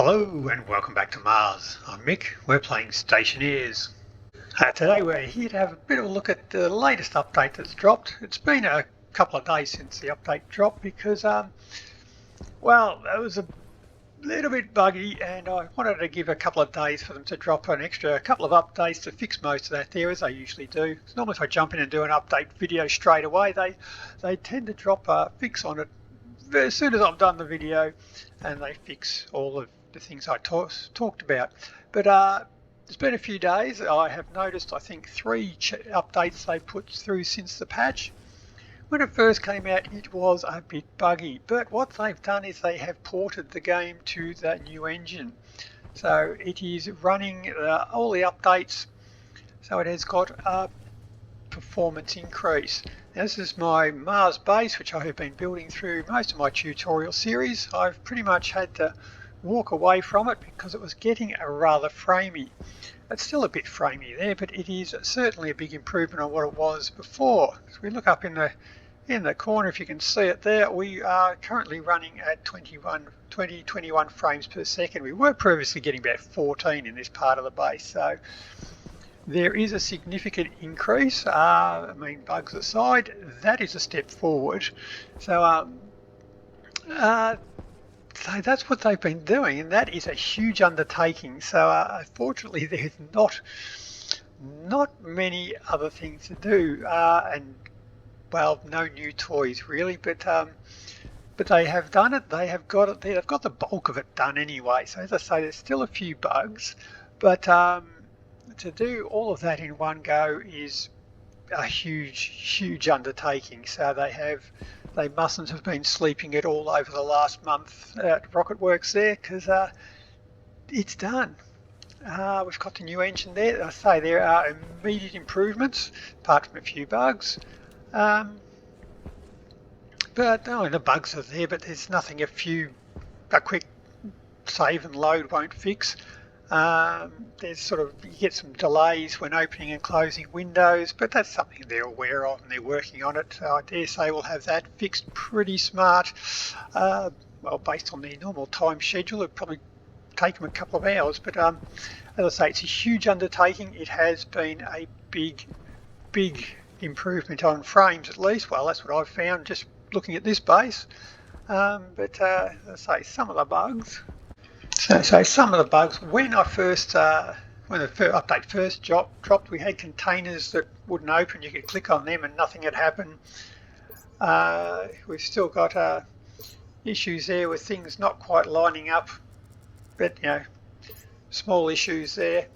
Hello and welcome back to Mars. I'm Mick. We're playing Stationeers. Today we're here to have a bit of a look at the latest update that's dropped. It's been a couple of days since the update dropped because, well, it was a little bit buggy and I wanted to give a couple of days for them to drop an extra couple of updates to fix most of that there, as they usually do. It's normally if I jump in and do an update video straight away, they tend to drop a fix on it as soon as I've done the video, and they fix all of the things I talked about. But it's been a few days. I have noticed, I think, 3 updates they put through since the patch. When it first came out, it was a bit buggy, but what they've done is they have ported the game to the new engine. So it is running all the updates, so it has got a performance increase. Now, this is my Mars base, which I have been building through most of my tutorial series. I've pretty much had to walk away from it because it was getting a rather framey. It's still a bit framey there, but it is certainly a big improvement on what it was before. So we look up in the corner, if you can see it there, we are currently running at 21 frames per second. We were previously getting about 14 in this part of the base, so there is a significant increase. I mean, bugs aside, that is a step forward. So that's what they've been doing, and that is a huge undertaking. So unfortunately, there's not many other things to do, and well, no new toys really. But they have done it. They have got it there. They've got the bulk of it done anyway. So as I say, there's still a few bugs, but to do all of that in one go is a huge undertaking. So they mustn't have been sleeping it all over the last month at Rocketworks there, because it's done. We've got the new engine there. I say there are immediate improvements, apart from a few bugs. But the bugs are there, but there's nothing a quick save and load won't fix. There's you get some delays when opening and closing windows, but that's something they're aware of and they're working on it. So I dare say we'll have that fixed pretty smart. Well, based on their normal time schedule, it'll probably take them a couple of hours, but as I say, it's a huge undertaking. It has been a big improvement on frames, at least. Well, that's what I've found just looking at this base. But as I say, some of the bugs. So some of the bugs, when the update first dropped, we had containers that wouldn't open. You could click on them and nothing had happened. We've still got issues there with things not quite lining up, but small issues there.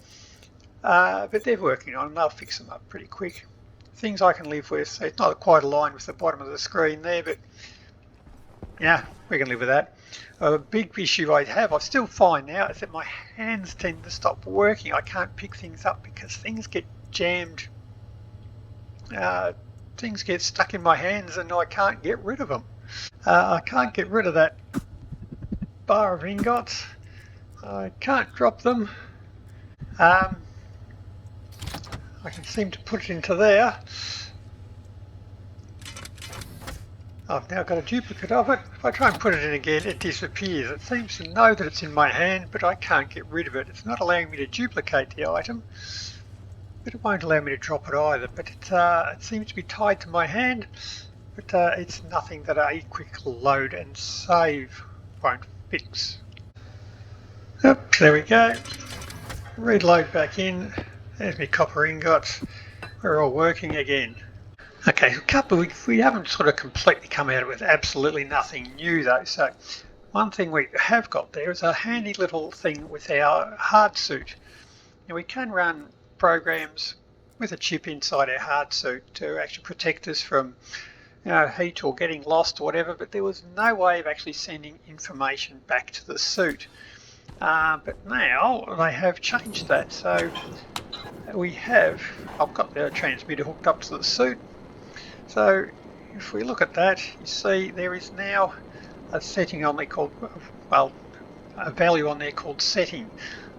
But they're working on them. They'll fix them up pretty quick. Things I can live with. It's not quite aligned with the bottom of the screen there, but yeah, we can live with that. A big issue I still find now, is that my hands tend to stop working. I can't pick things up because things get jammed. Things get stuck in my hands and I can't get rid of them. I can't get rid of that bar of ingots. I can't drop them. I can seem to put it into there. I've now got a duplicate of it. If I try and put it in again, it disappears. It seems to know that it's in my hand, but I can't get rid of it. It's not allowing me to duplicate the item, but it won't allow me to drop it either. But it seems to be tied to my hand, but it's nothing that a quick load and save won't fix. Yep, there we go. Reload back in. There's my copper ingots. We're all working again. Okay, we haven't completely come out with absolutely nothing new though. So one thing we have got there is a handy little thing with our hard suit. Now we can run programs with a chip inside our hard suit to actually protect us from heat or getting lost or whatever, but there was no way of actually sending information back to the suit. But now they have changed that. So I've got the transmitter hooked up to the suit. So if we look at that, you see there is now a setting on there called, well, a value on there called setting.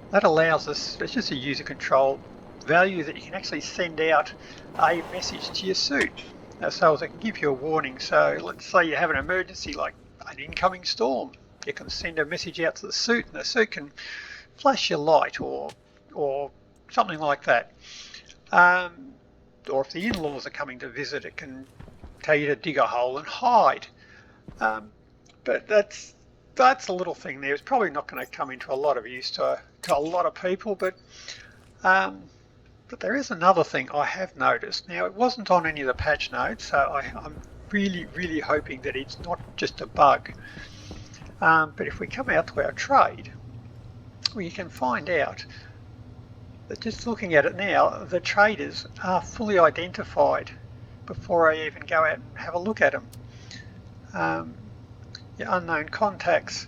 That allows us, it's just a user control value that you can actually send out a message to your suit. So it can give you a warning. So let's say you have an emergency like an incoming storm. You can send a message out to the suit, and the suit can flash your light or something like that. Or if the in-laws are coming to visit, it can tell you to dig a hole and hide. But that's a little thing there. It's probably not going to come into a lot of use to a lot of people, but there is another thing I have noticed. Now, it wasn't on any of the patch notes, so I'm really hoping that it's not just a bug. But if we come out to our trade, we can find out that just looking at it now, the traders are fully identified before I even go out and have a look at them. Your unknown contacts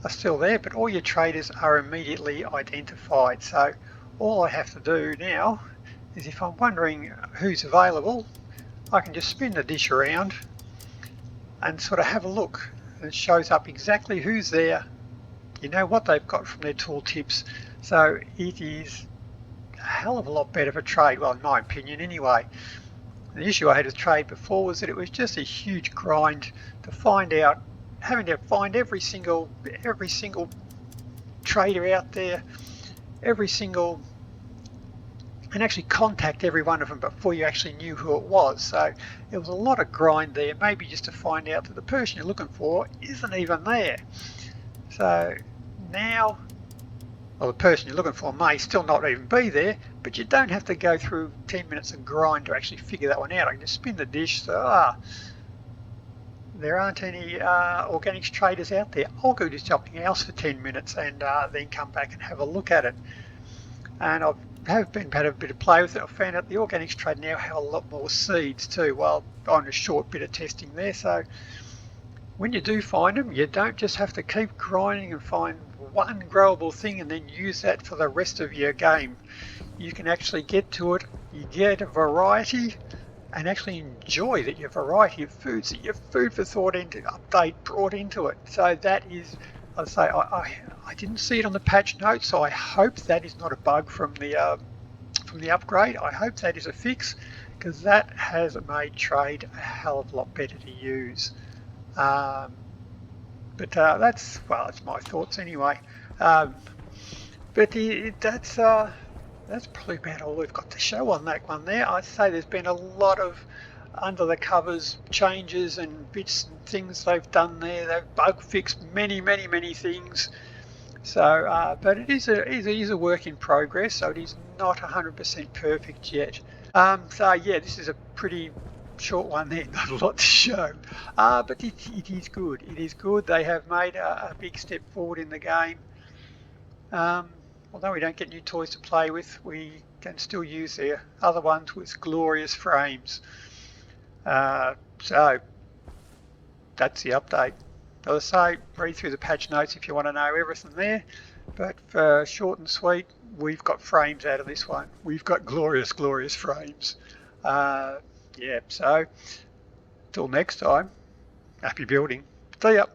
are still there, but all your traders are immediately identified. So all I have to do now is, if I'm wondering who's available, I can just spin the dish around and sort of have a look. And it shows up exactly who's there. You know what they've got from their tooltips. So it is a hell of a lot better for trade, well, in my opinion anyway. The issue I had with trade before was that it was just a huge grind to find out, having to find every single trader out there, and actually contact every one of them before you actually knew who it was. So it was a lot of grind there, maybe just to find out that the person you're looking for isn't even there. So now, well, the person you're looking for may still not even be there, but you don't have to go through 10 minutes of grind to actually figure that one out. I can just spin the dish, so there aren't any organics traders out there. I'll go do something else for 10 minutes and then come back and have a look at it. And I've had a bit of play with it. I found out the organics trade now have a lot more seeds too. Well, on a short bit of testing there, so when you do find them, you don't just have to keep grinding and find one growable thing and then use that for the rest of your game. You can actually get to it, you get a variety, and actually enjoy that your variety of foods, that your food for thought update brought into it. So that is, I'd say, I didn't see it on the patch notes, so I hope that is not a bug from the upgrade. I hope that is a fix, because that has made trade a hell of a lot better to use. But that's my thoughts anyway. That's probably about all we've got to show on that one there. I'd say there's been a lot of under the covers changes and bits and things they've done there. They've bug fixed many things. So, but it is a work in progress, so it is not 100% perfect yet. So yeah, this is a pretty short one there, not a lot to show. But it is good. It is good. They have made a big step forward in the game. Although we don't get new toys to play with, we can still use their other ones with glorious frames. So that's the update. As I say, read through the patch notes if you want to know everything there. But for short and sweet, we've got frames out of this one. We've got glorious frames. Yeah, so till next time, happy building. See ya.